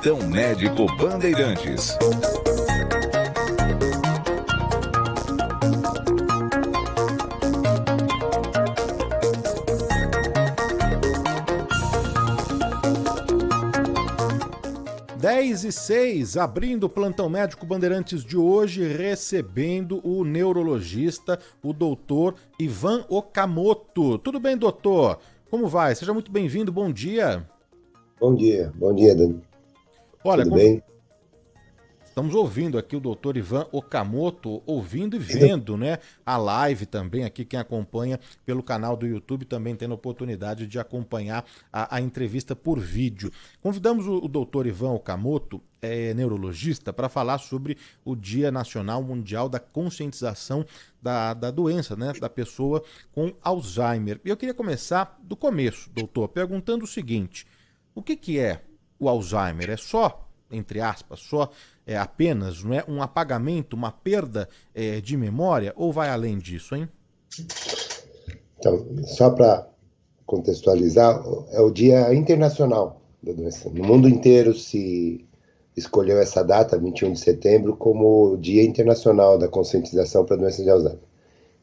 Plantão Médico Bandeirantes. Dez e 6, abrindo o Plantão Médico Bandeirantes de hoje, recebendo o neurologista, o doutor Ivan Okamoto. Tudo bem, doutor? Como vai? Seja muito bem-vindo, bom dia. Bom dia, Dani. Olha, tudo bem? Estamos ouvindo aqui o doutor Ivan Okamoto, ouvindo e vendo, né? A live também aqui, quem acompanha pelo canal do YouTube também tendo a oportunidade de acompanhar a entrevista por vídeo. Convidamos o doutor Ivan Okamoto, neurologista, para falar sobre o Dia Nacional Mundial da Conscientização da doença, né? Da pessoa com Alzheimer. E eu queria começar do começo, doutor, perguntando o seguinte: o que é o Alzheimer? É só, entre aspas, apenas, não é, um apagamento, uma perda de memória, ou vai além disso, hein? Então, só para contextualizar, é o Dia Internacional da Doença. No mundo inteiro se escolheu essa data, 21 de setembro, como o Dia Internacional da Conscientização para a Doença de Alzheimer.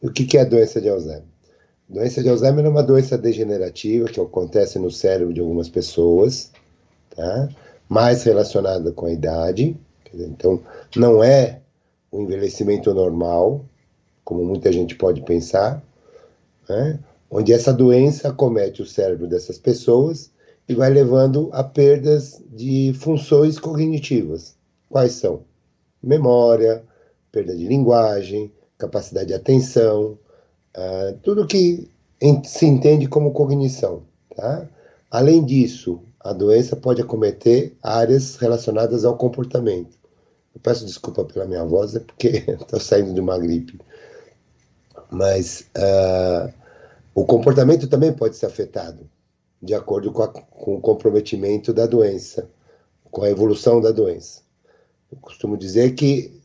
E o que é a doença de Alzheimer? A doença de Alzheimer é uma doença degenerativa que acontece no cérebro de algumas pessoas, tá? Mais relacionada com a idade. Então, não é o envelhecimento normal, como muita gente pode pensar, né? Onde essa doença acomete o cérebro dessas pessoas e vai levando a perdas de funções cognitivas. Quais são? Memória, perda de linguagem, capacidade de atenção, tudo que se entende como cognição, tá? Além disso, a doença pode acometer áreas relacionadas ao comportamento. Eu peço desculpa pela minha voz, é porque estou saindo de uma gripe. Mas o comportamento também pode ser afetado, de acordo com o comprometimento da doença, com a evolução da doença. Eu costumo dizer que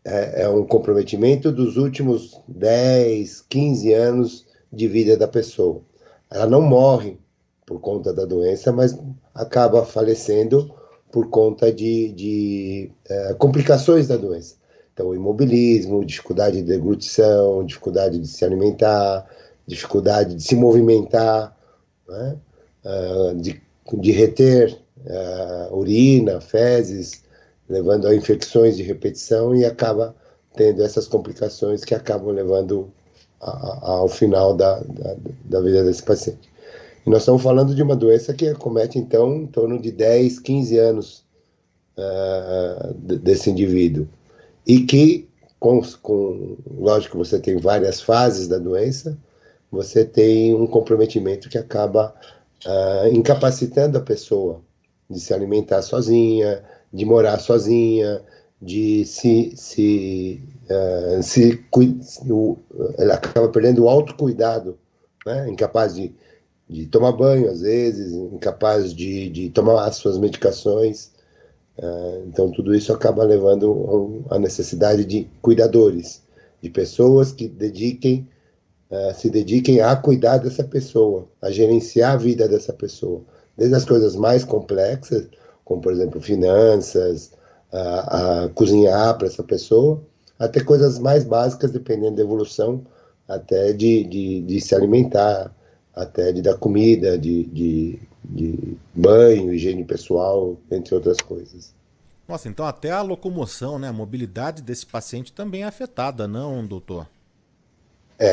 é um comprometimento dos últimos 10, 15 anos de vida da pessoa. Ela não morre por conta da doença, mas acaba falecendo por conta de complicações da doença. Então, imobilismo, dificuldade de deglutição, dificuldade de se alimentar, dificuldade de se movimentar, né? de reter urina, fezes, levando a infecções de repetição e acaba tendo essas complicações que acabam levando ao final da vida desse paciente. E nós estamos falando de uma doença que acomete, então, em torno de 10, 15 anos desse indivíduo. E que, lógico, você tem várias fases da doença, você tem um comprometimento que acaba incapacitando a pessoa de se alimentar sozinha, de morar sozinha, de ela acaba perdendo o autocuidado, né? Incapaz de tomar banho, às vezes, incapaz de tomar as suas medicações. Então, tudo isso acaba levando a necessidade de cuidadores, de pessoas que se dediquem a cuidar dessa pessoa, a gerenciar a vida dessa pessoa. Desde as coisas mais complexas, como, por exemplo, finanças, a cozinhar para essa pessoa, até coisas mais básicas, dependendo da evolução, até de se alimentar, até de dar comida, de banho, higiene pessoal, entre outras coisas. Nossa, então até a locomoção, né, a mobilidade desse paciente também é afetada, não, doutor?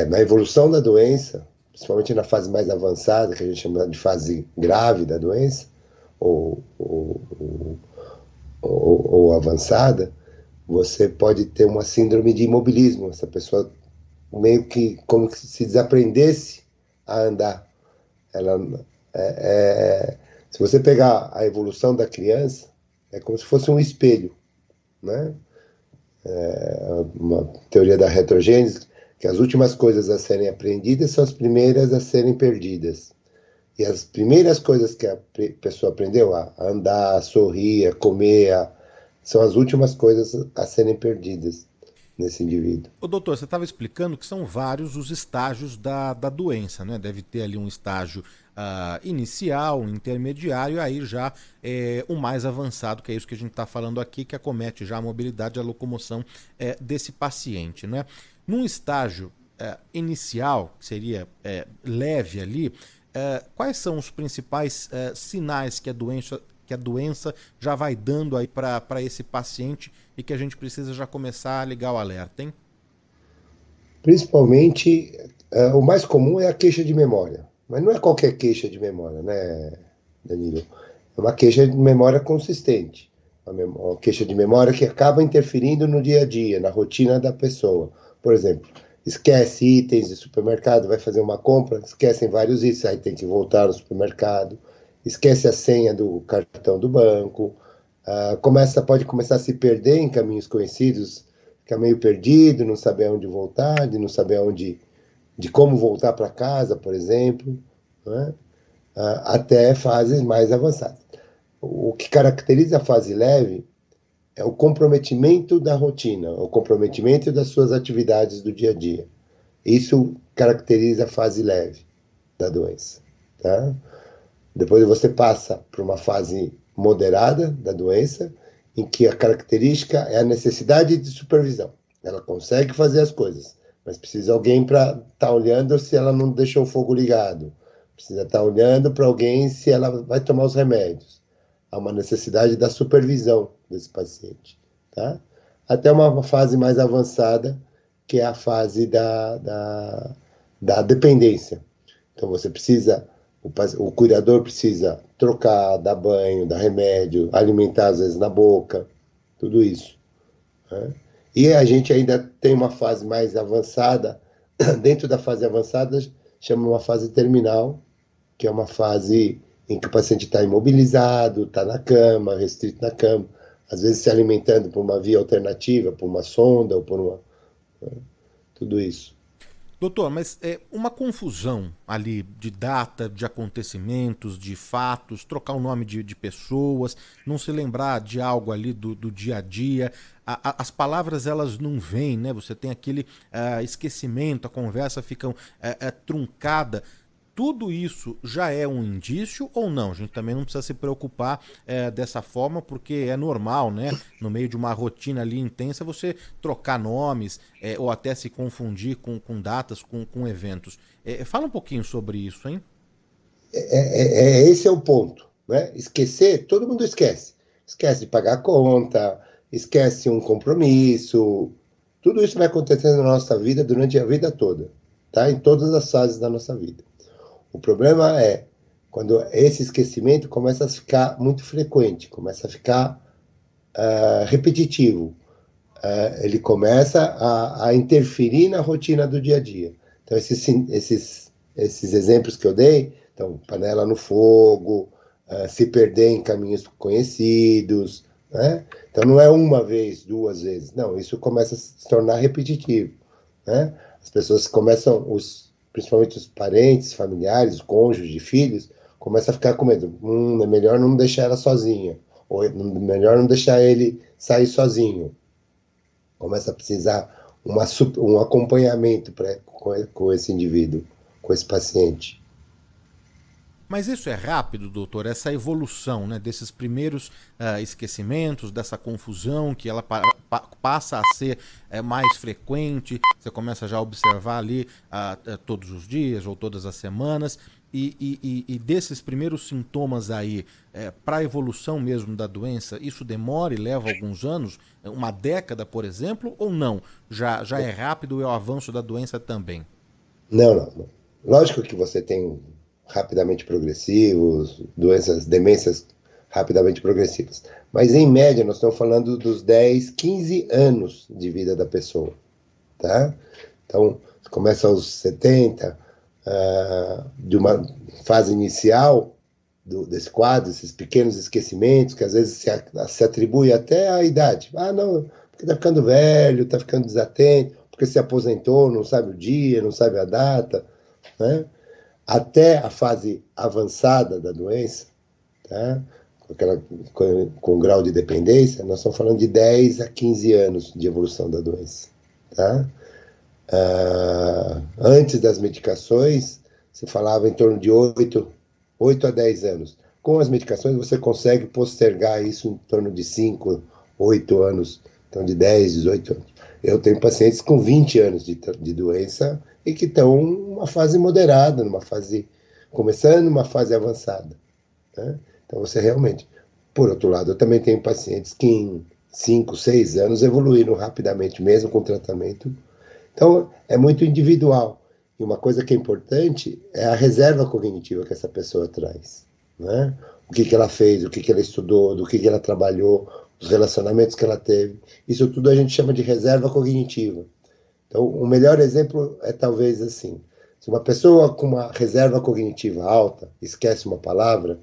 Na evolução da doença, principalmente na fase mais avançada, que a gente chama de fase grave da doença, ou avançada, você pode ter uma síndrome de imobilismo. Essa pessoa meio que como se desaprendesse a andar. Se você pegar a evolução da criança, é como se fosse um espelho, né? Uma teoria da retrogênese, que as últimas coisas a serem aprendidas são as primeiras a serem perdidas. E as primeiras coisas que a pessoa aprendeu, a andar, a sorrir, a comer, são as últimas coisas a serem perdidas nesse indivíduo. Ô, doutor, você estava explicando que são vários os estágios da doença, né? Deve ter ali um estágio inicial, um intermediário, e aí já o mais avançado, que é isso que a gente está falando aqui, que acomete já a mobilidade e a locomoção desse paciente, né? Num estágio inicial, que seria leve ali, quais são os principais sinais que a doença já vai dando aí para esse paciente e que a gente precisa já começar a ligar o alerta, hein? Principalmente, o mais comum é a queixa de memória. Mas não é qualquer queixa de memória, né, Danilo? É uma queixa de memória consistente. Uma queixa de memória que acaba interferindo no dia a dia, na rotina da pessoa. Por exemplo, esquece itens de supermercado, vai fazer uma compra, esquecem vários itens, aí tem que voltar ao supermercado, esquece a senha do cartão do banco, pode começar a se perder em caminhos conhecidos, fica meio perdido, não saber aonde voltar, de não saber de como voltar para casa, por exemplo, né? Até fases mais avançadas. O que caracteriza a fase leve é o comprometimento da rotina, o comprometimento das suas atividades do dia a dia. Isso caracteriza a fase leve da doença, tá? Depois você passa para uma fase moderada da doença, em que a característica é a necessidade de supervisão. Ela consegue fazer as coisas, mas precisa de alguém para estar olhando se ela não deixou o fogo ligado. Precisa estar olhando para alguém se ela vai tomar os remédios. Há uma necessidade da supervisão desse paciente, tá? Até uma fase mais avançada, que é a fase da dependência. Então você precisa, o cuidador precisa trocar, dar banho, dar remédio, alimentar às vezes na boca, tudo isso, né? E a gente ainda tem uma fase mais avançada, dentro da fase avançada chama uma fase terminal, que é uma fase em que o paciente está imobilizado, está na cama, restrito na cama, às vezes se alimentando por uma via alternativa, por uma sonda ou por uma... tudo isso. Doutor, mas uma confusão ali de data, de acontecimentos, de fatos, trocar o nome de pessoas, não se lembrar de algo ali do dia a dia, as palavras elas não vêm, né? Você tem aquele esquecimento, a conversa fica truncada. Tudo isso já é um indício ou não? A gente também não precisa se preocupar dessa forma, porque é normal, né? No meio de uma rotina ali intensa, você trocar nomes ou até se confundir com datas, com eventos. Fala um pouquinho sobre isso, hein? Esse é o ponto, né? Esquecer, todo mundo esquece. Esquece de pagar a conta, esquece um compromisso. Tudo isso vai acontecendo na nossa vida durante a vida toda, tá? Em todas as fases da nossa vida. O problema é quando esse esquecimento começa a ficar muito frequente, começa a ficar repetitivo. Ele começa a interferir na rotina do dia a dia. Então, esses exemplos que eu dei, então, panela no fogo, se perder em caminhos conhecidos, né? Então, não é uma vez, duas vezes. Não, isso começa a se tornar repetitivo, né? As pessoas começam, principalmente os parentes, familiares, cônjuges, filhos, começam a ficar com medo. É melhor não deixar ela sozinha. Ou melhor não deixar ele sair sozinho. Começa a precisar um acompanhamento com esse indivíduo, com esse paciente. Mas isso é rápido, doutor? Essa evolução, né, desses primeiros esquecimentos, dessa confusão, que ela passa a ser mais frequente, você começa já a observar ali todos os dias ou todas as semanas, e desses primeiros sintomas aí, para a evolução mesmo da doença, isso demora e leva alguns anos, uma década, por exemplo, ou não? Já é rápido e é o avanço da doença também? Não. Lógico que você tem rapidamente progressivos, demências rapidamente progressivas. Mas, em média, nós estamos falando dos 10, 15 anos de vida da pessoa, tá? Então, começa aos 70, de uma fase inicial desse quadro, esses pequenos esquecimentos, que às vezes se atribui até à idade. Não, porque está ficando velho, está ficando desatento, porque se aposentou, não sabe o dia, não sabe a data, né? Até a fase avançada da doença, tá? Com grau de dependência, nós estamos falando de 10 a 15 anos de evolução da doença, tá? Antes das medicações, se falava em torno de 8 8 a 10 anos. Com as medicações, você consegue postergar isso em torno de 5, 8 anos, então de 10, 18 anos. Eu tenho pacientes com 20 anos de doença e que estão numa fase moderada, numa fase começando, uma fase avançada, né? Então você realmente... Por outro lado, eu também tenho pacientes que em 5, 6 anos evoluíram rapidamente, mesmo com tratamento. Então, é muito individual. E uma coisa que é importante é a reserva cognitiva que essa pessoa traz, né? O que ela fez, o que ela estudou, do que ela trabalhou, os relacionamentos que ela teve. Isso tudo a gente chama de reserva cognitiva. Então, o melhor exemplo é talvez assim. Se uma pessoa com uma reserva cognitiva alta esquece uma palavra,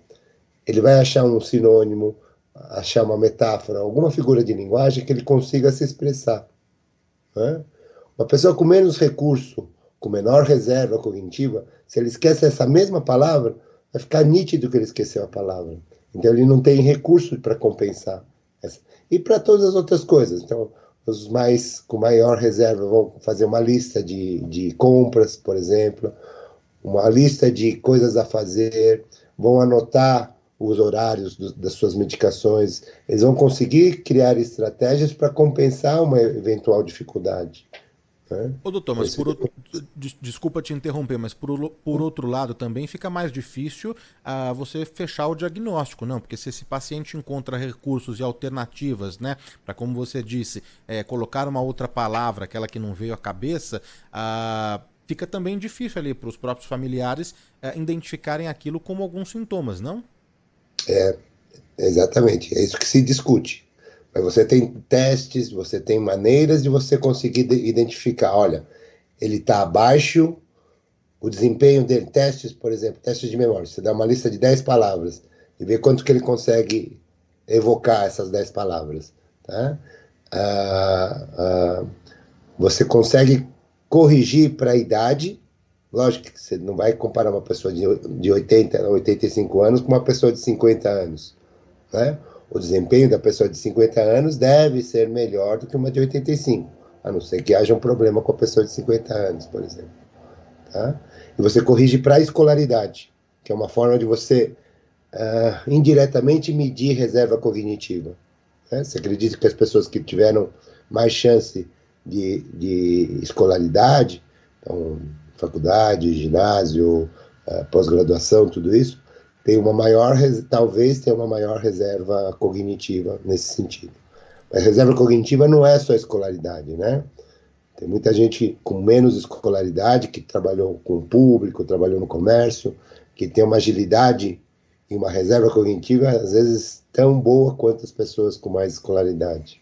ele vai achar um sinônimo, achar uma metáfora, alguma figura de linguagem que ele consiga se expressar, né? Uma pessoa com menos recurso, com menor reserva cognitiva, se ele esquece essa mesma palavra, vai ficar nítido que ele esqueceu a palavra. Então ele não tem recurso para compensar. E para todas as outras coisas. Então, os mais com maior reserva vão fazer uma lista de compras, por exemplo, uma lista de coisas a fazer, vão anotar os horários das suas medicações, eles vão conseguir criar estratégias para compensar uma eventual dificuldade, né? Ô, doutor, mas desculpa te interromper, mas por outro lado também fica mais difícil você fechar o diagnóstico, não? Porque se esse paciente encontra recursos e alternativas, né, para, como você disse, colocar uma outra palavra, aquela que não veio à cabeça, fica também difícil ali para os próprios familiares identificarem aquilo como alguns sintomas, não? Exatamente, é isso que se discute. Mas você tem testes, você tem maneiras de você conseguir identificar, olha, ele está abaixo, o desempenho dele, testes, por exemplo, testes de memória, você dá uma lista de 10 palavras e vê quanto que ele consegue evocar essas 10 palavras, tá? Você consegue corrigir para a idade. Lógico que você não vai comparar uma pessoa de 80 a 85 anos com uma pessoa de 50 anos, né? O desempenho da pessoa de 50 anos deve ser melhor do que uma de 85, a não ser que haja um problema com a pessoa de 50 anos, por exemplo, tá? E você corrige para a escolaridade, que é uma forma de você indiretamente medir reserva cognitiva, né? Você acredita que as pessoas que tiveram mais chance de escolaridade, então, faculdade, ginásio, pós-graduação, tudo isso, talvez tenha uma maior reserva cognitiva nesse sentido. Mas reserva cognitiva não é só escolaridade, né? Tem muita gente com menos escolaridade que trabalhou com o público, trabalhou no comércio, que tem uma agilidade e uma reserva cognitiva, às vezes, tão boa quanto as pessoas com mais escolaridade.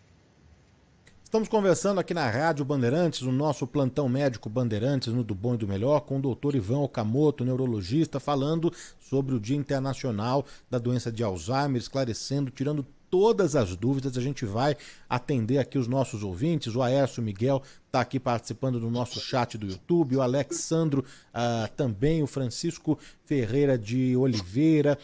Estamos conversando aqui na Rádio Bandeirantes, no nosso plantão médico Bandeirantes, no Do Bom e do Melhor, com o doutor Ivan Okamoto, neurologista, falando sobre o Dia Internacional da Doença de Alzheimer, esclarecendo, tirando todas as dúvidas. A gente vai atender aqui os nossos ouvintes. O Aércio Miguel está aqui participando do nosso chat do YouTube, o Alexandro também, o Francisco Ferreira de Oliveira,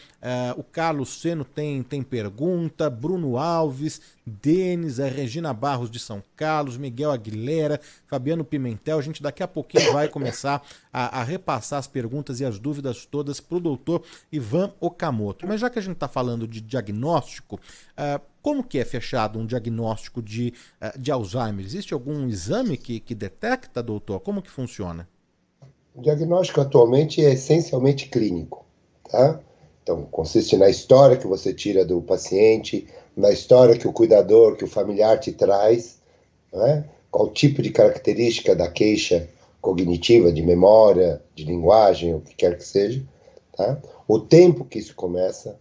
o Carlos Seno tem pergunta, Bruno Alves, Denis, a Regina Barros de São Carlos, Miguel Aguilera, Fabiano Pimentel. A gente daqui a pouquinho vai começar a repassar as perguntas e as dúvidas todas para o doutor Ivan Okamoto. Mas já que a gente está falando de diagnóstico, como que é fechado um diagnóstico de Alzheimer? Existe algum exame que detecta, doutor? Como que funciona? O diagnóstico atualmente é essencialmente clínico, tá? Então, consiste na história que você tira do paciente, na história que o cuidador, que o familiar te traz, né? Qual tipo de característica da queixa cognitiva, de memória, de linguagem, o que quer que seja, tá? O tempo que isso começa,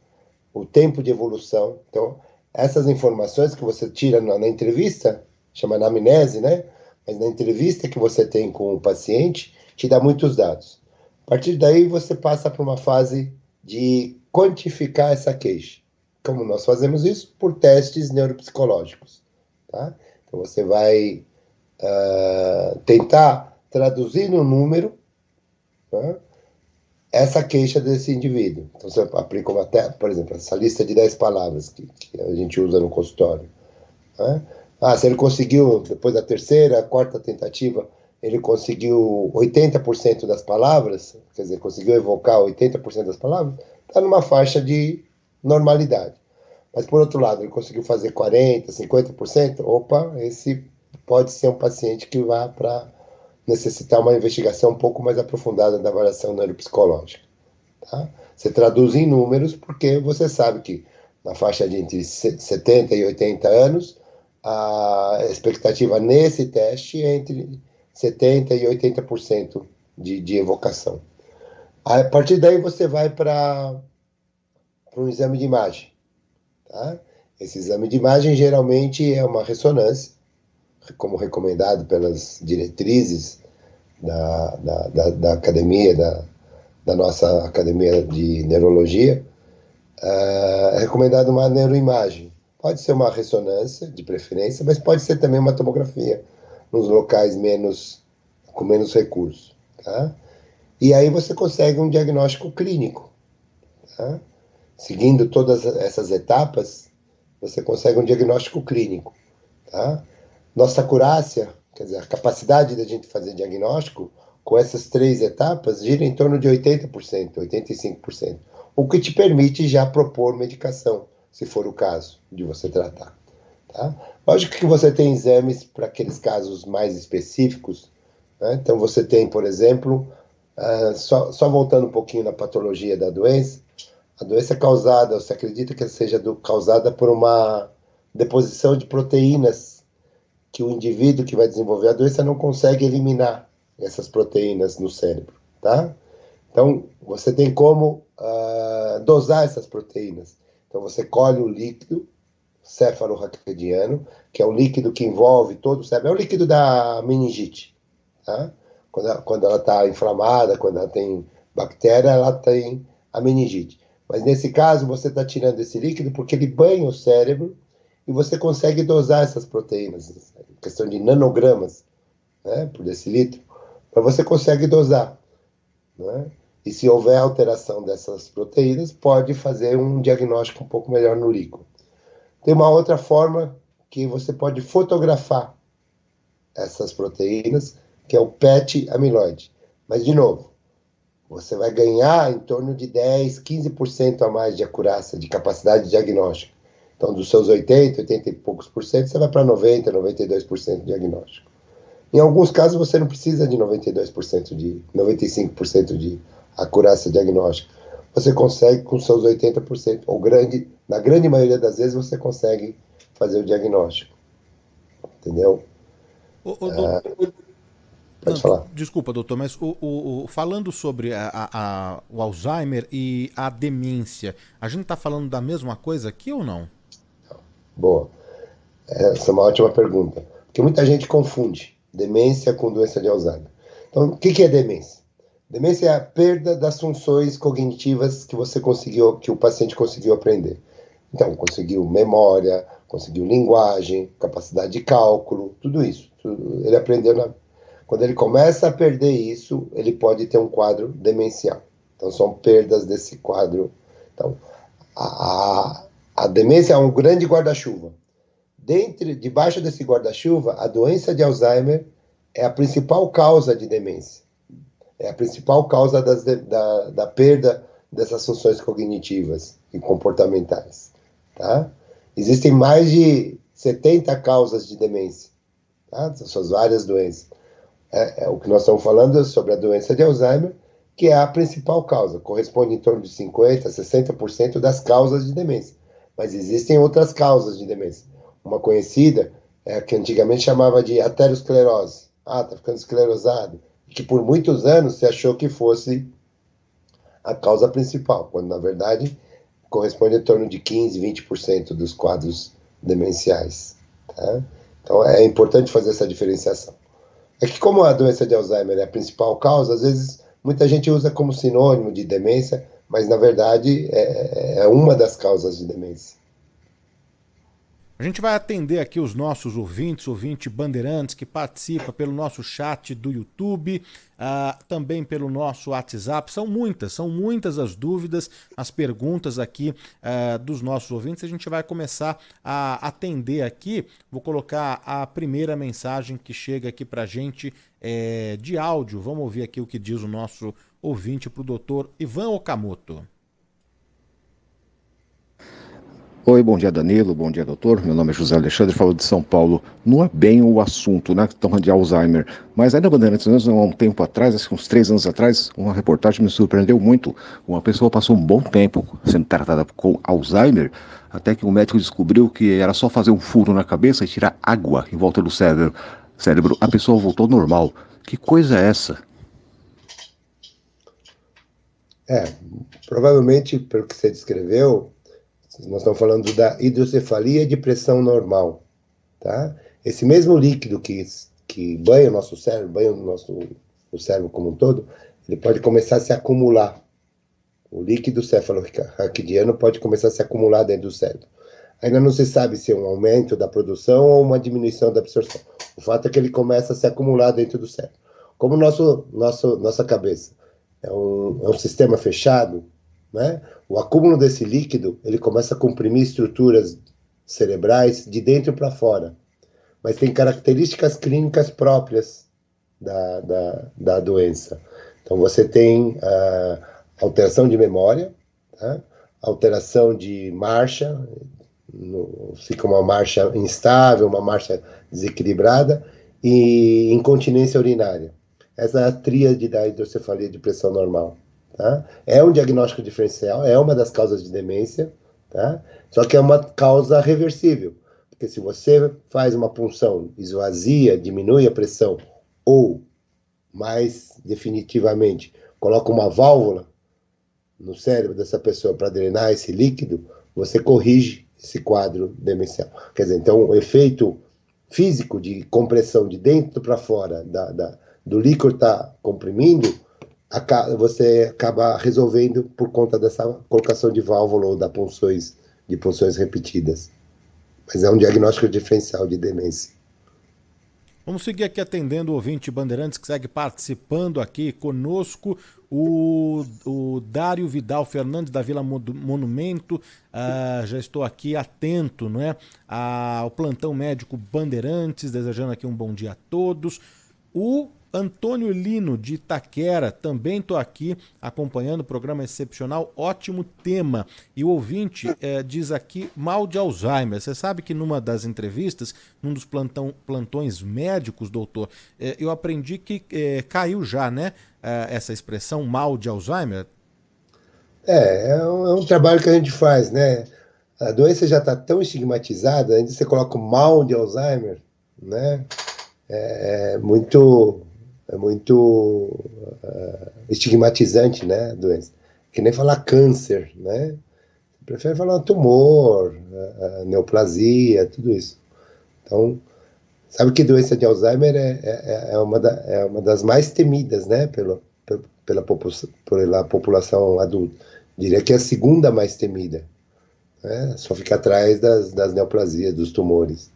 o tempo de evolução. Então, essas informações que você tira na entrevista, chama anamnese, né? Mas na entrevista que você tem com o paciente, te dá muitos dados. A partir daí, você passa para uma fase de quantificar essa queixa. Como nós fazemos isso? Por testes neuropsicológicos, tá? Então, você vai tentar traduzir no número, tá, essa queixa desse indivíduo. Então, você aplica por exemplo, essa lista de 10 palavras que a gente usa no consultório, né? Se ele conseguiu, depois da terceira, quarta tentativa, ele conseguiu 80% das palavras, quer dizer, conseguiu evocar 80% das palavras, está numa faixa de normalidade. Mas, por outro lado, ele conseguiu fazer 40%, 50%, opa, esse pode ser um paciente que vá para necessitar uma investigação um pouco mais aprofundada da avaliação neuropsicológica. Tá? Você traduz em números porque você sabe que na faixa de entre 70 e 80 anos, a expectativa nesse teste é entre 70% e 80% de evocação. A partir daí você vai para um exame de imagem. Tá? Esse exame de imagem geralmente é uma ressonância, como recomendado pelas diretrizes da academia, da nossa academia de neurologia. É recomendado uma neuroimagem. Pode ser uma ressonância, de preferência, mas pode ser também uma tomografia, nos locais com menos recursos. Tá? E aí você consegue um diagnóstico clínico. Tá? Seguindo todas essas etapas, você consegue um diagnóstico clínico. Tá? Nossa acurácia, quer dizer, a capacidade da gente fazer diagnóstico, com essas 3 etapas, gira em torno de 80%, 85%. O que te permite já propor medicação, se for o caso de você tratar. Tá? Lógico que você tem exames para aqueles casos mais específicos. Né? Então você tem, por exemplo, só voltando um pouquinho na patologia da doença, a doença é causada, você acredita que seja causada por uma deposição de proteínas que o indivíduo que vai desenvolver a doença não consegue eliminar essas proteínas no cérebro, tá? Então, você tem como dosar essas proteínas. Então, você colhe o líquido cefalorraquidiano, que é o líquido que envolve todo o cérebro, é o líquido da meningite, tá? Quando ela está inflamada, quando ela tem bactéria, ela tem a meningite. Mas nesse caso, você está tirando esse líquido porque ele banha o cérebro e você consegue dosar essas proteínas, questão de nanogramas, né, por decilitro, mas você consegue dosar. Né? E se houver alteração dessas proteínas, pode fazer um diagnóstico um pouco melhor no líquido. Tem uma outra forma que você pode fotografar essas proteínas, que é o PET amiloide. Mas, de novo, você vai ganhar em torno de 10, 15% a mais de acurácia, de capacidade de diagnóstico. Então, dos seus 80 e poucos por cento, você vai para 90, 92% de diagnóstico. Em alguns casos, você não precisa de 95% de acurácia diagnóstica. Você consegue com seus 80%, ou na grande maioria das vezes, você consegue fazer o diagnóstico. Entendeu? Pode falar. Desculpa, doutor, mas falando sobre o Alzheimer e a demência, a gente está falando da mesma coisa aqui ou não? Boa. Essa é uma ótima pergunta. Porque muita gente confunde demência com doença de Alzheimer. Então, o que é demência? Demência é a perda das funções cognitivas que o paciente conseguiu aprender. Então, conseguiu memória, conseguiu linguagem, capacidade de cálculo, tudo isso. Ele aprendeu Quando ele começa a perder isso, ele pode ter um quadro demencial. Então, são perdas desse quadro. Então, a demência é um grande guarda-chuva. Debaixo desse guarda-chuva, a doença de Alzheimer é a principal causa de demência. É a principal causa da perda dessas funções cognitivas e comportamentais. Tá? Existem mais de 70 causas de demência. Tá? São várias doenças. O que nós estamos falando é sobre a doença de Alzheimer, que é a principal causa. Corresponde em torno de 50%, 60% das causas de demência. Mas existem outras causas de demência. Uma conhecida é a que antigamente chamava de aterosclerose. Está ficando esclerosado. Que por muitos anos se achou que fosse a causa principal, quando na verdade corresponde em torno de 15%, 20% dos quadros demenciais. Tá? Então é importante fazer essa diferenciação. É que como a doença de Alzheimer é a principal causa, às vezes muita gente usa como sinônimo de demência, mas na verdade é uma das causas de demência. A gente vai atender aqui os nossos ouvintes, ouvinte Bandeirantes, que participa pelo nosso chat do YouTube, também pelo nosso WhatsApp. São muitas as dúvidas, as perguntas aqui dos nossos ouvintes. A gente vai começar a atender aqui. Vou colocar a primeira mensagem que chega aqui pra gente de áudio. Vamos ouvir aqui o que diz o nosso ouvinte pro doutor Ivan Okamoto. Oi, bom dia Danilo, bom dia doutor, meu nome é José Alexandre, falo de São Paulo. Não é bem o assunto, né, estamos de Alzheimer, mas ainda Bandeirantes, há um tempo atrás, acho que uns 3 anos atrás, uma reportagem me surpreendeu muito. Uma pessoa passou um bom tempo sendo tratada com Alzheimer, até que um médico descobriu que era só fazer um furo na cabeça e tirar água em volta do cérebro. A pessoa voltou normal. Que coisa é essa? Provavelmente, pelo que você descreveu, nós estamos falando da hidrocefalia de pressão normal, tá? Esse mesmo líquido que banha o nosso cérebro, banha o cérebro como um todo, ele pode começar a se acumular. O líquido cefalorraquidiano pode começar a se acumular dentro do cérebro. Ainda não se sabe se é um aumento da produção ou uma diminuição da absorção. O fato é que ele começa a se acumular dentro do cérebro. Como nossa cabeça é um sistema fechado, né? O acúmulo desse líquido, ele começa a comprimir estruturas cerebrais de dentro para fora, mas tem características clínicas próprias da doença. Então você tem alteração de memória, tá? Alteração de marcha, fica uma marcha instável, uma marcha desequilibrada, e incontinência urinária. Essa é a tríade da hidrocefalia de pressão normal. Tá? É um diagnóstico diferencial, é uma das causas de demência, tá? Só que é uma causa reversível, porque se você faz uma punção, esvazia, diminui a pressão, ou, mais definitivamente, coloca uma válvula no cérebro dessa pessoa para drenar esse líquido, você corrige esse quadro demencial. Quer dizer, então o efeito físico de compressão de dentro para fora do líquido está comprimindo, você acaba resolvendo por conta dessa colocação de válvula ou de punções repetidas. Mas é um diagnóstico diferencial de demência. Vamos seguir aqui atendendo o ouvinte Bandeirantes que segue participando aqui conosco, o Dário Vidal Fernandes da Vila Monumento. Já estou aqui atento, não é, ao plantão médico Bandeirantes, desejando aqui um bom dia a todos. O Antônio Lino, de Itaquera, também estou aqui acompanhando o programa excepcional, ótimo tema. E o ouvinte diz aqui, mal de Alzheimer. Você sabe que numa das entrevistas, num dos plantões médicos, doutor, eu aprendi que caiu já, né, essa expressão mal de Alzheimer? É um trabalho que a gente faz, né? A doença já está tão estigmatizada, ainda você coloca o mal de Alzheimer, né? É muito estigmatizante, né, a doença. Que nem falar câncer, né? Prefere falar tumor, neoplasia, tudo isso. Então, sabe que doença de Alzheimer é uma das mais temidas, né, pela população adulta. Diria que é a segunda mais temida, né? Só fica atrás das neoplasias, dos tumores.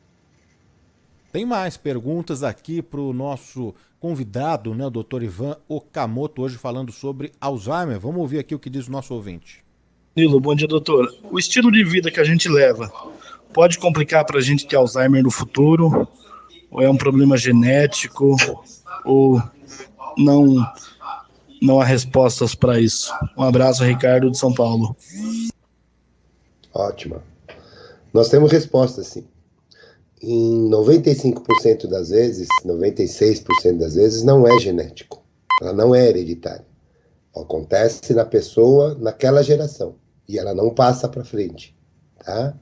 Tem mais perguntas aqui para o nosso convidado, né, o Dr. Ivan Okamoto, hoje falando sobre Alzheimer. Vamos ouvir aqui o que diz o nosso ouvinte. Nilo, bom dia, doutor. O estilo de vida que a gente leva pode complicar para a gente ter Alzheimer no futuro? Ou é um problema genético? Ou não há respostas para isso? Um abraço, Ricardo, de São Paulo. Ótima. Nós temos respostas, sim. Em 95% das vezes, 96% das vezes, não é genético. Ela não é hereditária. Acontece na pessoa, naquela geração. E ela não passa para frente. Tá?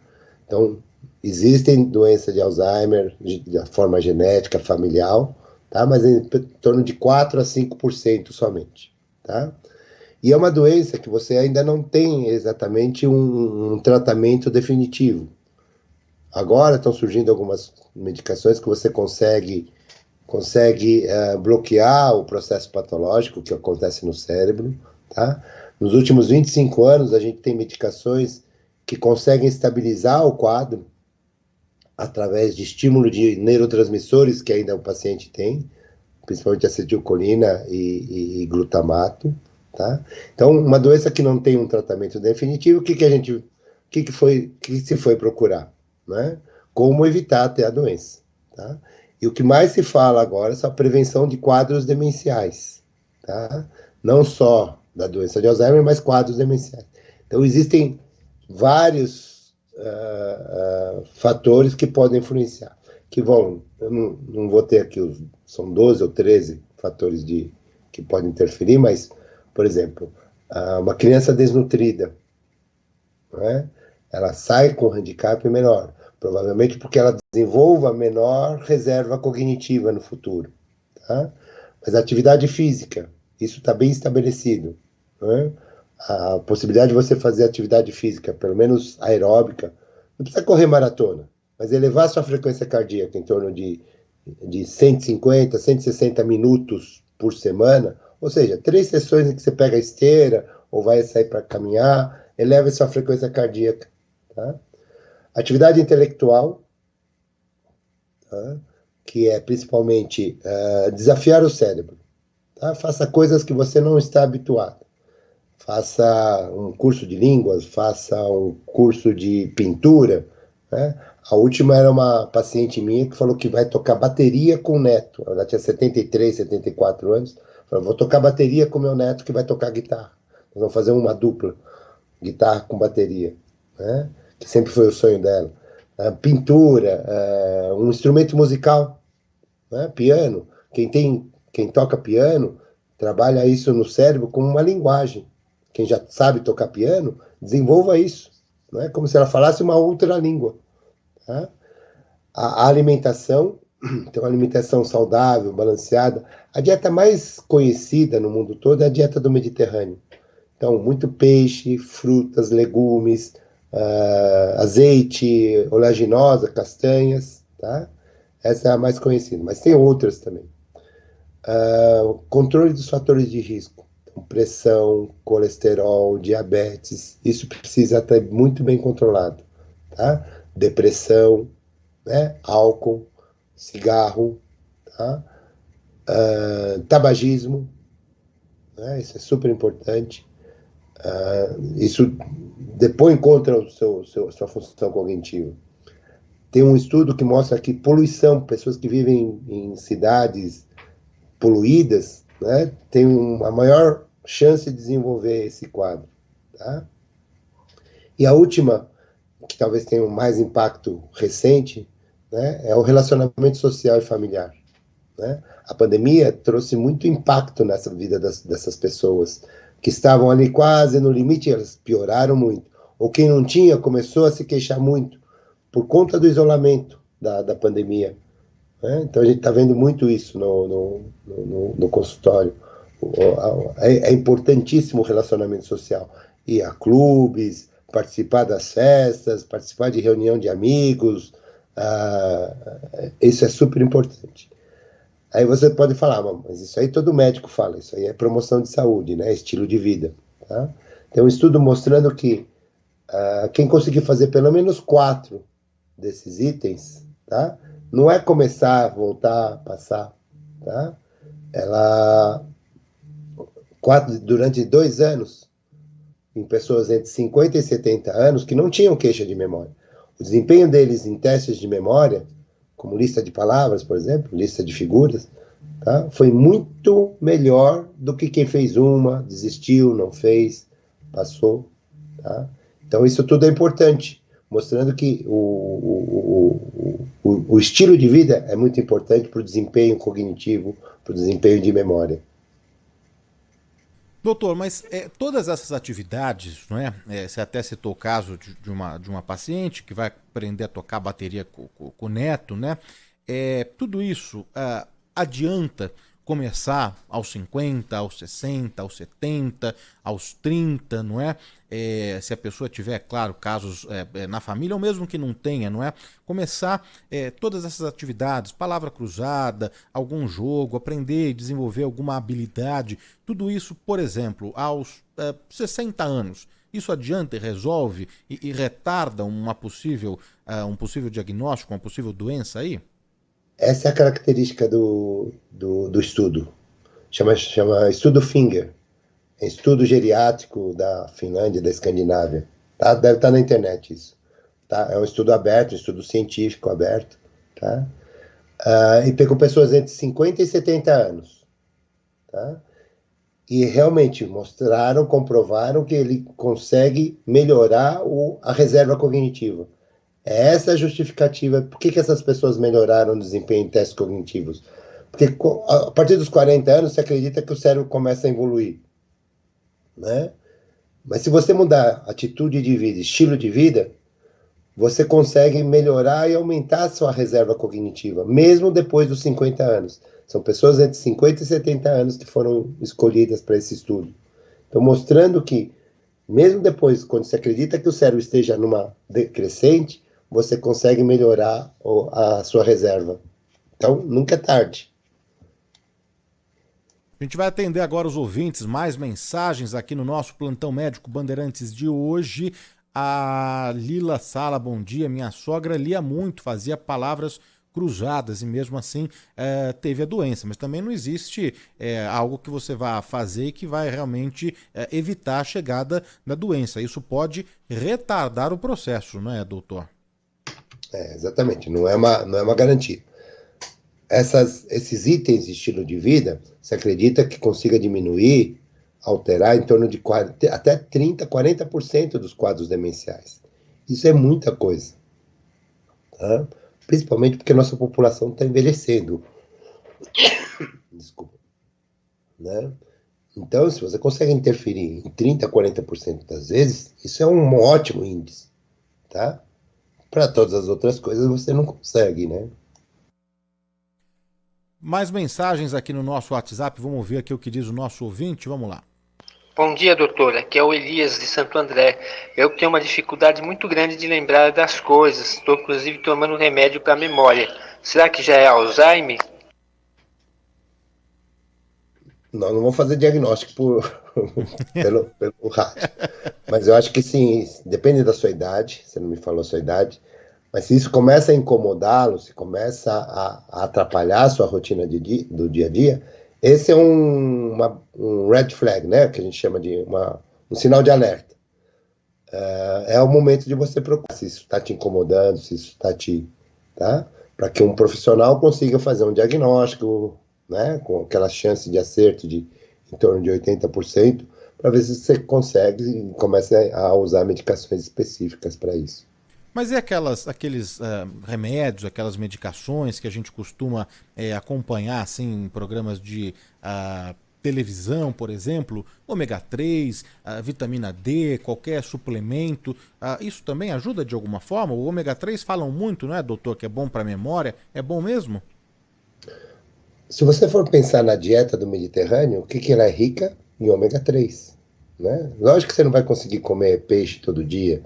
Então, existem doenças de Alzheimer de forma genética, familiar, tá? Mas em torno de 4 a 5% somente. Tá? E é uma doença que você ainda não tem exatamente um tratamento definitivo. Agora estão surgindo algumas medicações que você consegue bloquear o processo patológico que acontece no cérebro, tá? Nos últimos 25 anos, a gente tem medicações que conseguem estabilizar o quadro, através de estímulo de neurotransmissores que ainda o paciente tem, principalmente acetilcolina e glutamato, tá? Então, uma doença que não tem um tratamento definitivo, o que se foi procurar, né? Como evitar ter a doença, tá? E o que mais se fala agora é a prevenção de quadros demenciais, tá? Não só da doença de Alzheimer, mas quadros demenciais. Então, existem vários fatores que podem influenciar, eu não vou ter aqui, são 12 ou 13 fatores que podem interferir, mas, por exemplo, uma criança desnutrida, né? Ela sai com handicap menor, provavelmente porque ela desenvolva menor reserva cognitiva no futuro, tá? Mas a atividade física, isso está bem estabelecido, né? A possibilidade de você fazer atividade física, pelo menos aeróbica, não precisa correr maratona, mas elevar sua frequência cardíaca em torno de 150, 160 minutos por semana, ou seja, 3 sessões em que você pega a esteira ou vai sair para caminhar, eleva sua frequência cardíaca, tá? Atividade intelectual, tá? Que é principalmente desafiar o cérebro, tá? Faça coisas que você não está habituado. Faça um curso de línguas, faça um curso de pintura, né? A última era uma paciente minha que falou que vai tocar bateria com o neto. Ela tinha 73, 74 anos. Falou, vou tocar bateria com meu neto que vai tocar guitarra. Nós vamos fazer uma dupla, guitarra com bateria, né? Que sempre foi o sonho dela. Pintura, um instrumento musical, né? Piano. Quem toca piano trabalha isso no cérebro como uma linguagem. Quem já sabe tocar piano, desenvolva isso, né? Como se ela falasse uma outra língua, tá? A alimentação, então a alimentação saudável, balanceada, a dieta mais conhecida no mundo todo é a dieta do Mediterrâneo. Então, muito peixe, frutas, legumes, azeite, oleaginosa, castanhas, tá? Essa é a mais conhecida, mas tem outras também. Controle dos fatores de risco. Pressão, colesterol, diabetes, isso precisa estar muito bem controlado, tá? Depressão, né? Álcool, cigarro, tá? Tabagismo, né? Isso é super importante. Isso depõe contra sua função cognitiva. Tem um estudo que mostra que poluição, pessoas que vivem em cidades poluídas, né, tem uma maior chance de desenvolver esse quadro, tá? E a última, que talvez tenha um mais impacto recente, né, é o relacionamento social e familiar, né? A pandemia trouxe muito impacto nessa vida dessas pessoas que estavam ali quase no limite, elas pioraram muito. Ou quem não tinha começou a se queixar muito por conta do isolamento da pandemia, né? Então a gente está vendo muito isso no consultório. É importantíssimo o relacionamento social. Ir a clubes, participar das festas, participar de reunião de amigos, isso é super importante. Aí você pode falar, mas isso aí todo médico fala, isso aí é promoção de saúde, né? Estilo de vida, tá? Tem um estudo mostrando que quem conseguir fazer pelo menos 4 desses itens, tá? Não é começar a voltar a passar, tá? Durante 2 anos, em pessoas entre 50 e 70 anos que não tinham queixa de memória. O desempenho deles em testes de memória, como lista de palavras, por exemplo, lista de figuras, tá? Foi muito melhor do que quem fez uma, desistiu, não fez, passou, tá? Então isso tudo é importante, mostrando que o estilo de vida é muito importante para o desempenho cognitivo, para o desempenho de memória. Doutor, mas todas essas atividades, não é? Você até citou o caso de uma paciente que vai aprender a tocar bateria com o neto, né? Tudo isso adianta começar aos 50, aos 60, aos 70, aos 30, não é? Se a pessoa tiver, claro, casos na família, ou mesmo que não tenha, não é? Começar todas essas atividades, palavra cruzada, algum jogo, aprender e desenvolver alguma habilidade, tudo isso, por exemplo, aos 60 anos. Isso adianta e resolve e retarda um possível diagnóstico, uma possível doença aí? Essa é a característica do estudo. Chama estudo Finger. É estudo geriátrico da Finlândia, da Escandinávia. Tá? Deve estar na internet isso. Tá? É um estudo aberto, um estudo científico aberto. Tá? E pegou pessoas entre 50 e 70 anos. Tá? E realmente comprovaram que ele consegue melhorar a reserva cognitiva. É essa a justificativa. Por que essas pessoas melhoraram o desempenho em testes cognitivos? Porque a partir dos 40 anos, se acredita que o cérebro começa a evoluir. Né? Mas se você mudar atitude de vida, estilo de vida, você consegue melhorar e aumentar a sua reserva cognitiva, mesmo depois dos 50 anos. São pessoas entre 50 e 70 anos que foram escolhidas para esse estudo. Então, mostrando que, mesmo depois, quando se acredita que o cérebro esteja numa decrescente, você consegue melhorar a sua reserva. Então, nunca é tarde. A gente vai atender agora os ouvintes, mais mensagens aqui no nosso Plantão Médico Bandeirantes de hoje. A Lila Sala, bom dia. Minha sogra lia muito, fazia palavras cruzadas e mesmo assim teve a doença. Mas também não existe algo que você vá fazer e que vai realmente evitar a chegada da doença. Isso pode retardar o processo, não é, doutor? Exatamente, não é uma garantia. Esses itens de estilo de vida, se acredita que consiga diminuir, alterar em torno de até 30%, 40% dos quadros demenciais. Isso é muita coisa. Tá? Principalmente porque a nossa população está envelhecendo. Desculpa. Né? Então, se você consegue interferir em 30%, 40% das vezes, isso é um ótimo índice. Tá? Para todas as outras coisas você não consegue, né? Mais mensagens aqui no nosso WhatsApp, vamos ver aqui o que diz o nosso ouvinte, vamos lá. Bom dia, doutora. Aqui é o Elias de Santo André. Eu tenho uma dificuldade muito grande de lembrar das coisas. Estou, inclusive, tomando remédio para a memória. Será que já é Alzheimer? Não vou fazer diagnóstico pelo rádio. Mas eu acho que sim, depende da sua idade, você não me falou a sua idade, mas se isso começa a incomodá-lo, se começa a atrapalhar a sua rotina do dia a dia, esse é um red flag, né? Que a gente chama de um sinal de alerta. É o momento de você procurar se isso está te incomodando, se isso está tá? Para que um profissional consiga fazer um diagnóstico, né? Com aquela chance de acerto de em torno de 80%, para ver se você consegue e começa a usar medicações específicas para isso. Mas e aqueles remédios, aquelas medicações que a gente costuma acompanhar assim, em programas de televisão, por exemplo, ômega 3, vitamina D, qualquer suplemento, isso também ajuda de alguma forma? O ômega 3 falam muito, não é, doutor, que é bom para a memória? É bom mesmo? Se você for pensar na dieta do Mediterrâneo, o que ela é rica? Em ômega 3. Né? Lógico que você não vai conseguir comer peixe todo dia,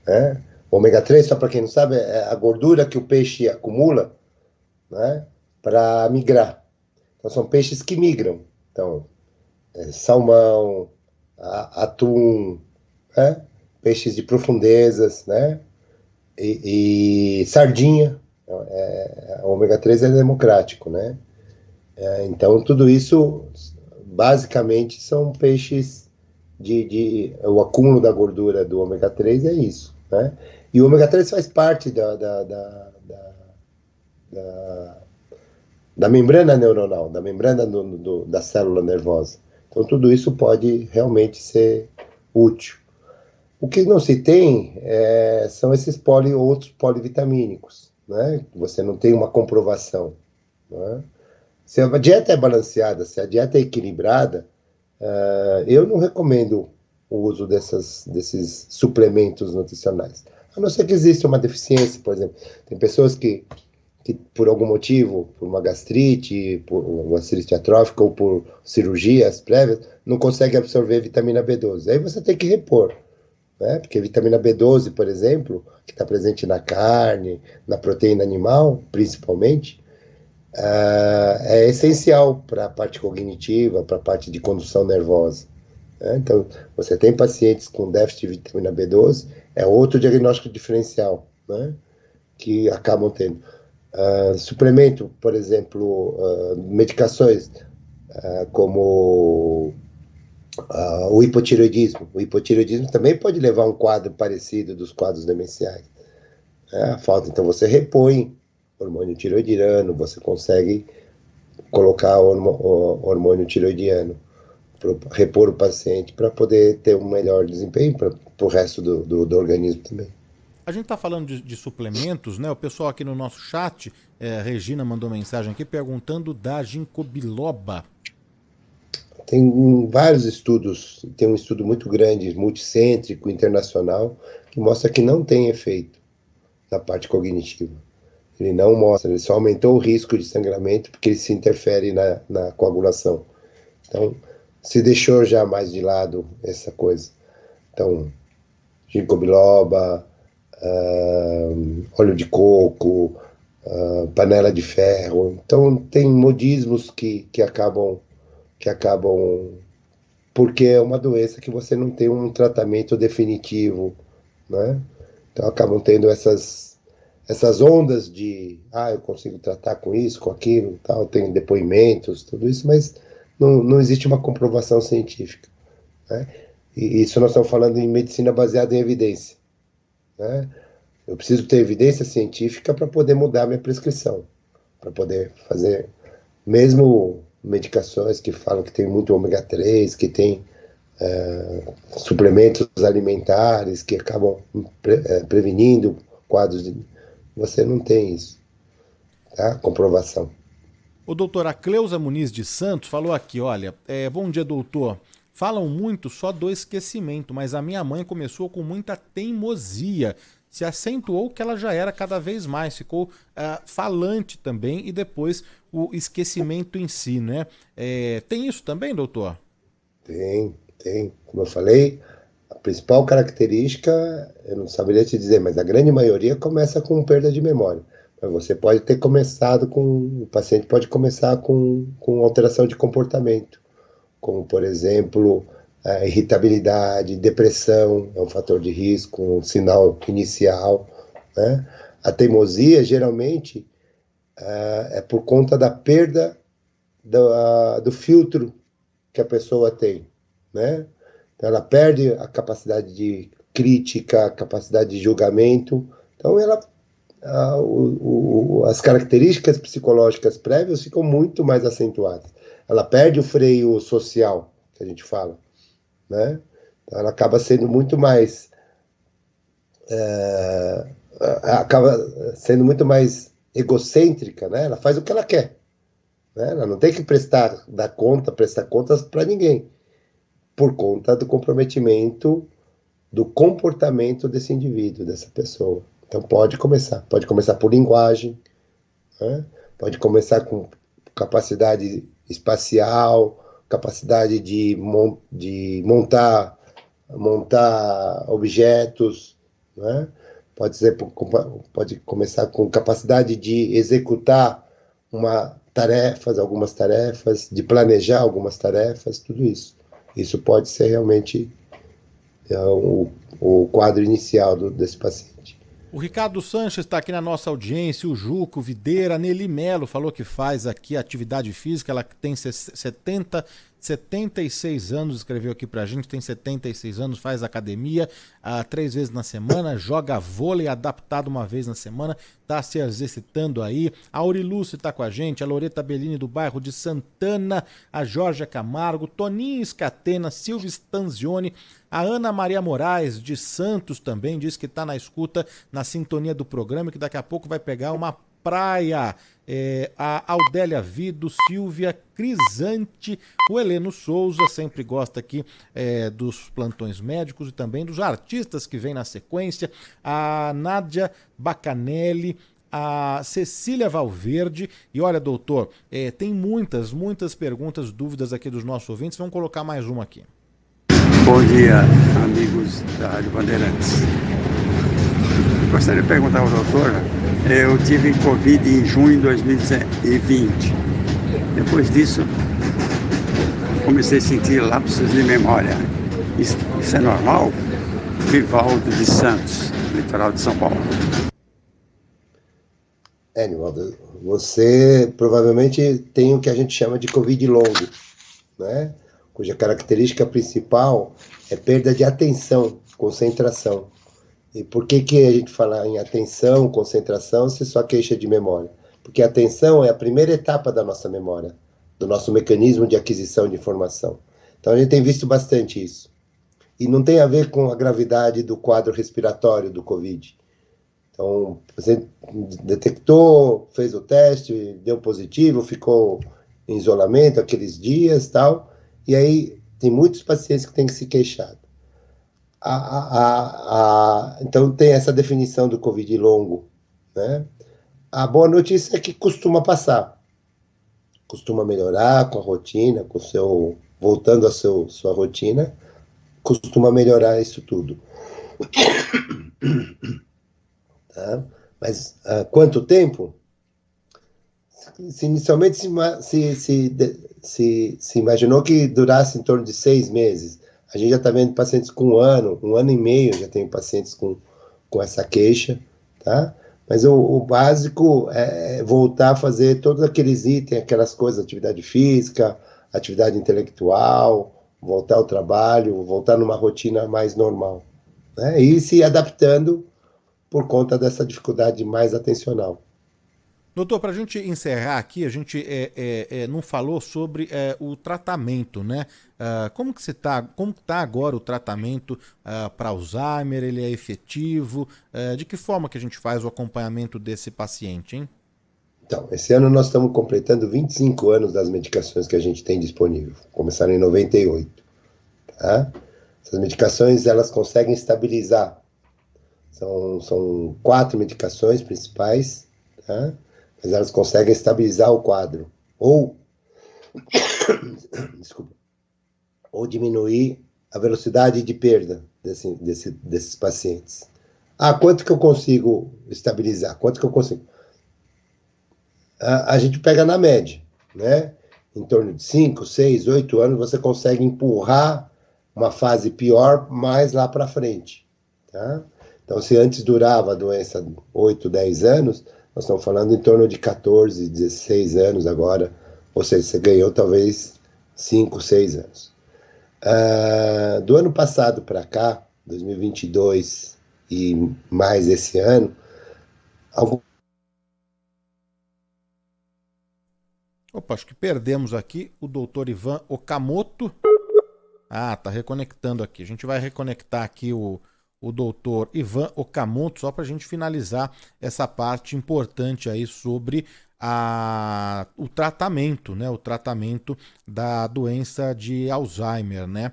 né? Ômega 3, só para quem não sabe, é a gordura que o peixe acumula, né, para migrar. Então, são peixes que migram. Então, salmão, atum, né, peixes de profundezas, né, e sardinha. O ômega 3 é democrático, né? Então, tudo isso, basicamente, são peixes o acúmulo da gordura do ômega 3 é isso, né? E o ômega 3 faz parte da membrana neuronal, da membrana da célula nervosa. Então, tudo isso pode realmente ser útil. O que não se tem são esses outros polivitamínicos, né? Você não tem uma comprovação, né? Se a dieta é balanceada, se a dieta é equilibrada, eu não recomendo o uso desses suplementos nutricionais. A não ser que exista uma deficiência, por exemplo. Tem pessoas que por algum motivo, por uma gastrite, por uma gastrite atrófica ou por cirurgias prévias, não conseguem absorver vitamina B12. Aí você tem que repor, né? Porque vitamina B12, por exemplo, que está presente na carne, na proteína animal, principalmente, é essencial para a parte cognitiva, para a parte de condução nervosa. né? Então, você tem pacientes com déficit de vitamina B12, é outro diagnóstico diferencial, né? Que acabam tendo. Suplemento, por exemplo, medicações como o hipotireoidismo. O hipotireoidismo também pode levar a um quadro parecido dos quadros demenciais. A falta, então você repõe hormônio tireoidiano, você consegue colocar hormônio tireoidiano, repor o paciente para poder ter um melhor desempenho para o resto do organismo também. A gente está falando de suplementos, né? O pessoal aqui no nosso chat, Regina mandou mensagem aqui perguntando da ginkgo biloba. Tem vários estudos, tem um estudo muito grande, multicêntrico, internacional, que mostra que não tem efeito na parte cognitiva. Ele não mostra, ele só aumentou o risco de sangramento porque ele se interfere na coagulação. Então, se deixou já mais de lado essa coisa. Então, ginkgo biloba, óleo de coco, panela de ferro. Então, tem modismos que acabam porque é uma doença que você não tem um tratamento definitivo, né? Então acabam tendo essas ondas de eu consigo tratar com isso, com aquilo, tal, tem depoimentos, tudo isso, mas não existe uma comprovação científica, né? E isso nós estamos falando em medicina baseada em evidência, né? Eu preciso ter evidência científica para poder mudar minha prescrição, para poder fazer, mesmo medicações que falam que tem muito ômega 3, que tem suplementos alimentares que acabam prevenindo quadros de... Você não tem isso, tá? Comprovação. O doutor Cleusa Muniz de Santos falou aqui, olha, bom dia, doutor. Falam muito só do esquecimento, mas a minha mãe começou com muita teimosia. Se acentuou que ela já era cada vez mais, ficou falante também, e depois o esquecimento em si, né? Tem isso também, doutor? Tem. Como eu falei, a principal característica, eu não saberia te dizer, mas a grande maioria começa com perda de memória. Mas você pode ter começado o paciente pode começar com alteração de comportamento, como, por exemplo, irritabilidade, depressão, é um fator de risco, um sinal inicial, né? A teimosia, geralmente, é por conta da perda do filtro que a pessoa tem, né? Então, ela perde a capacidade de crítica, a capacidade de julgamento. Então, as características psicológicas prévias ficam muito mais acentuadas. Ela perde o freio social, que a gente fala, né? Então, ela acaba sendo muito mais egocêntrica, né? Ela faz o que ela quer, né? Ela não tem que prestar contas para ninguém, por conta do comprometimento do comportamento desse indivíduo, dessa pessoa. Então pode começar por linguagem, né? Pode começar com capacidade espacial, capacidade de montar objetos, né? Pode começar com capacidade de executar algumas tarefas, de planejar algumas tarefas, tudo isso. Isso pode ser realmente o quadro inicial desse paciente. O Ricardo Sanches está aqui na nossa audiência, o Juco Videira, a Nelly Melo falou que faz aqui atividade física, ela tem 76 anos, escreveu aqui pra gente, tem 76 anos, faz academia 3 vezes na semana, joga vôlei adaptado uma vez na semana, tá se exercitando aí. A Auriluce tá com a gente, a Loreta Bellini do bairro de Santana, a Jorge Camargo, Toninho Scatena, Silvio Stanzioni, a Ana Maria Moraes de Santos também diz que está na escuta, na sintonia do programa, que daqui a pouco vai pegar uma praia. A Audélia Vido, Silvia Crisante, o Heleno Souza sempre gosta aqui dos plantões médicos e também dos artistas que vêm na sequência, a Nádia Bacanelli, a Cecília Valverde. E olha, doutor, tem muitas perguntas, dúvidas aqui dos nossos ouvintes, vamos colocar mais uma aqui. Bom dia, amigos da Rádio Bandeirantes. Gostaria de perguntar ao doutor, eu tive Covid em junho de 2020. Depois disso, comecei a sentir lapsos de memória. Isso é normal? Vivaldo de Santos, litoral de São Paulo. Nivaldo, você provavelmente tem o que a gente chama de Covid longo, né? Cuja característica principal é perda de atenção, concentração. E por que a gente fala em atenção, concentração, se só queixa de memória? Porque a atenção é a primeira etapa da nossa memória, do nosso mecanismo de aquisição de informação. Então a gente tem visto bastante isso. E não tem a ver com a gravidade do quadro respiratório do Covid. Então, você detectou, fez o teste, deu positivo, ficou em isolamento aqueles dias, tal, e aí tem muitos pacientes que têm que se queixar. Então, tem essa definição do Covid longo, né? A boa notícia é que costuma passar, costuma melhorar com a rotina, voltando à sua rotina, costuma melhorar isso tudo. Tá? Mas quanto tempo? Inicialmente se imaginou que durasse em torno de 6 meses. A gente já está vendo pacientes com um ano e meio, já tem pacientes com essa queixa, tá? Mas o básico é voltar a fazer todos aqueles itens, aquelas coisas, atividade física, atividade intelectual, voltar ao trabalho, voltar numa rotina mais normal, né? E se adaptando por conta dessa dificuldade mais atencional. Doutor, para a gente encerrar aqui, a gente não falou sobre o tratamento, né? Como que está agora o tratamento para Alzheimer? Ele é efetivo? De que forma que a gente faz o acompanhamento desse paciente, hein? Então, esse ano nós estamos completando 25 anos das medicações que a gente tem disponível. Começaram em 98, tá? Essas medicações, elas conseguem estabilizar. São 4 medicações principais, tá? Mas elas conseguem estabilizar o quadro, ou diminuir a velocidade de perda desses pacientes. Quanto que eu consigo estabilizar? Quanto que eu consigo? A gente pega na média, né? Em torno de 5, 6, 8 anos, você consegue empurrar uma fase pior mais lá para frente, tá? Então, se antes durava a doença 8, 10 anos, nós estamos falando em torno de 14, 16 anos agora, ou seja, você ganhou talvez 5, 6 anos. Do ano passado para cá, 2022 e mais esse ano, Opa, acho que perdemos aqui o doutor Ivan Okamoto. Tá reconectando aqui. A gente vai reconectar aqui o doutor Ivan Okamoto, só para a gente finalizar essa parte importante aí sobre o tratamento, né? O tratamento da doença de Alzheimer, né?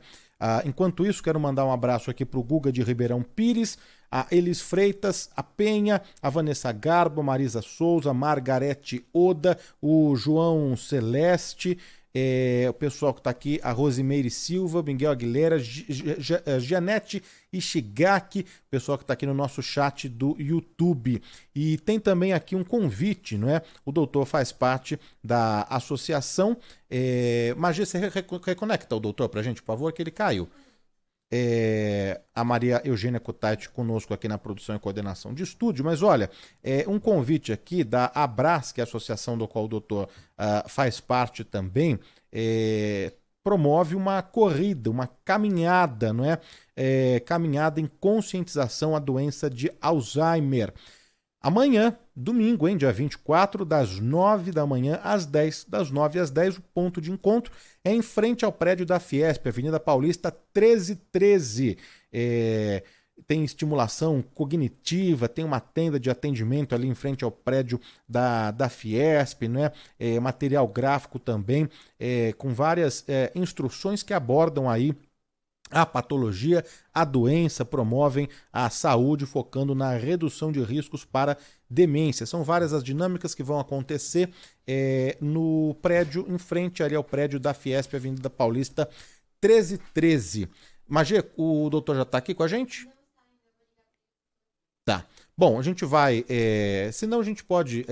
Enquanto isso, quero mandar um abraço aqui para o Guga de Ribeirão Pires, a Elis Freitas, a Penha, a Vanessa Garbo, a Marisa Souza, a Margarete Oda, o João Celeste, o pessoal que está aqui, a Rosimeire Silva, Miguel Aguilera, Janete Ishigaki, o pessoal que está aqui no nosso chat do YouTube. E tem também aqui um convite, não é? O doutor faz parte da associação. Magê, você reconecta o doutor para a gente, por favor, que ele caiu. A Maria Eugênia Kutaiti conosco aqui na produção e coordenação de estúdio, mas olha, um convite aqui da Abras, que é a associação do qual o doutor faz parte também, promove uma corrida, uma caminhada, não é? Caminhada em conscientização à doença de Alzheimer. Amanhã, domingo, dia 24, das 9 da manhã às 10, das 9 às 10, o ponto de encontro é em frente ao prédio da Fiesp, Avenida Paulista 1313. Tem estimulação cognitiva, tem uma tenda de atendimento ali em frente ao prédio da Fiesp, né? Material gráfico também, com várias instruções que abordam aí a patologia, a doença, promovem a saúde, focando na redução de riscos para demência. São várias as dinâmicas que vão acontecer no prédio, em frente ali ao prédio da Fiesp, Avenida Paulista 1313. Magê, o doutor já está aqui com a gente? Tá. Bom, a gente vai... senão a gente pode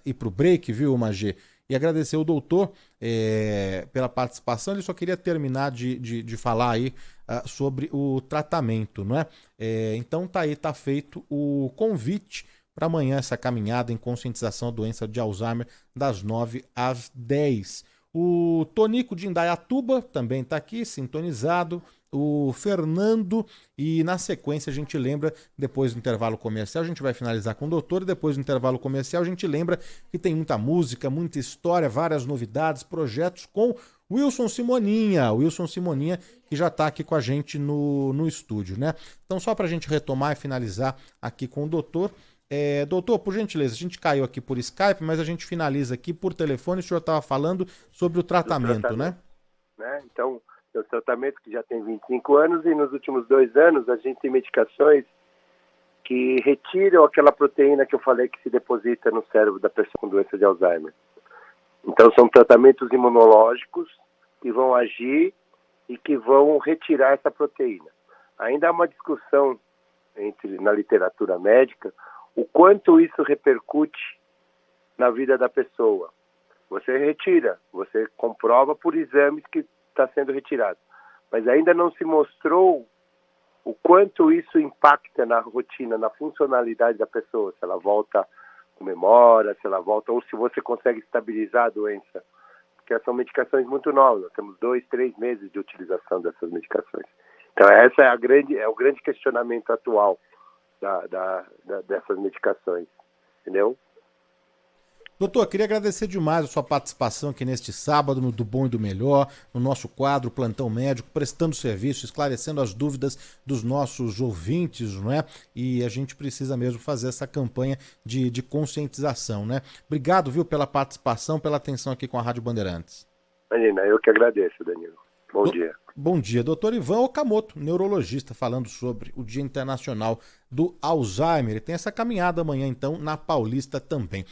ir para o break, viu, Magê? e agradecer o doutor pela participação. Ele só queria terminar de falar aí sobre o tratamento, não é? Então tá aí, tá feito o convite para amanhã essa caminhada em conscientização da doença de Alzheimer das 9 às 10. O Tonico de Indaiatuba também está aqui, sintonizado. O Fernando, e na sequência a gente lembra, depois do intervalo comercial, a gente vai finalizar com o doutor, e depois do intervalo comercial a gente lembra que tem muita música, muita história, várias novidades, projetos com Wilson Simoninha, que já está aqui com a gente no estúdio, né? Então só para a gente retomar e finalizar aqui com o doutor, doutor, por gentileza, a gente caiu aqui por Skype, mas a gente finaliza aqui por telefone. O senhor estava falando sobre o tratamento, né? Então, o tratamento que já tem 25 anos, e nos últimos 2 anos a gente tem medicações que retiram aquela proteína que eu falei que se deposita no cérebro da pessoa com doença de Alzheimer. Então são tratamentos imunológicos que vão agir e que vão retirar essa proteína. Ainda há uma discussão na literatura médica o quanto isso repercute na vida da pessoa. Você retira, você comprova por exames que está sendo retirado. Mas ainda não se mostrou o quanto isso impacta na rotina, na funcionalidade da pessoa, se ela volta com memória, se ela volta, ou se você consegue estabilizar a doença. Porque são medicações muito novas, nós temos 2, 3 meses de utilização dessas medicações. Então essa é o grande questionamento atual dessas medicações, entendeu? Doutor, queria agradecer demais a sua participação aqui neste sábado, no Do Bom e do Melhor, no nosso quadro Plantão Médico, prestando serviço, esclarecendo as dúvidas dos nossos ouvintes, não é? E a gente precisa mesmo fazer essa campanha de conscientização, né? Obrigado, viu, pela participação, pela atenção aqui com a Rádio Bandeirantes. Imagina, eu que agradeço, Danilo. Bom dia. Bom dia, doutor Ivan Okamoto, neurologista, falando sobre o Dia Internacional do Alzheimer. E tem essa caminhada amanhã, então, na Paulista também.